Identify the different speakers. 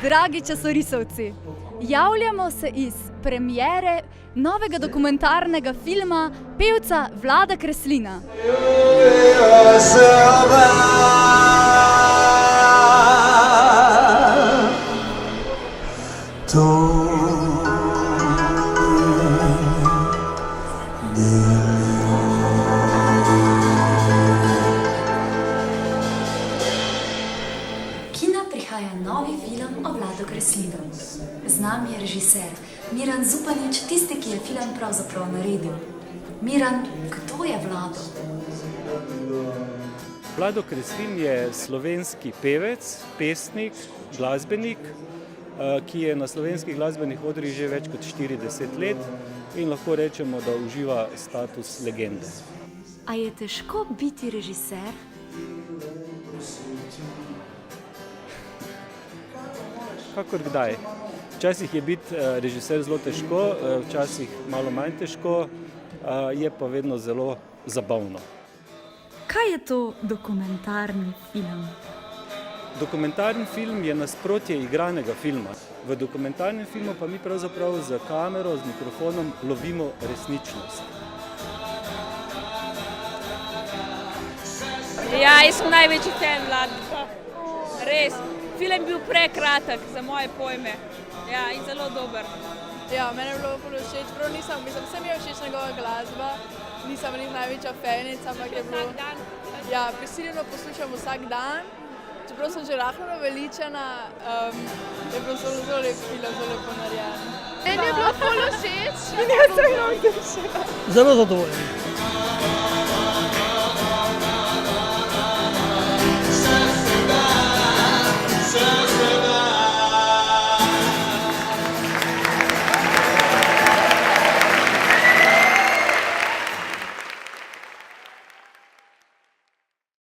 Speaker 1: Dragi časorisovci, javljamo se iz premiere novega dokumentarnega filma pevca Vlada Kreslina.
Speaker 2: Prihaja novi film o Vladu Kreslinu. Z nami je režiser Miran Zupanič, tisti, ki je film pravzaprav naredil. Miran, kdo je Vlado?
Speaker 3: Vlado Kreslin je slovenski pevec, pesnik, glasbenik, ki je na slovenskih glasbenih odrih že več kot 40 let in lahko rečemo, da uživa status legende.
Speaker 2: A je težko biti režiser?
Speaker 3: Kakor kdaj. Včasih je biti režiser zelo težko, včasih malo manj težko, je pa vedno zelo zabavno.
Speaker 2: Kaj je to dokumentarni film?
Speaker 3: Dokumentarni film je nasprotje igranega filma. V dokumentarnem filmu pa mi pravzaprav z kamero, z mikrofonom lovimo resničnost.
Speaker 4: Ja, jaz sem največji fan Vlada. Res. Film je bil prekratek za moje pojme. Ja, in zelo dober.
Speaker 5: Ja, meni je bilo ful všeč, prav vsem je všeč njegova glasba, nisem res največja fanica, ampak je bilo...
Speaker 4: Vsak dan?
Speaker 5: Ja, prisiljeno poslušam vsak dan, čeprav sem že rahlo naveličana, je bilo zelo lep film, zelo lepo narejen. Meni je bilo ful všeč.
Speaker 6: Zelo zadovoljen.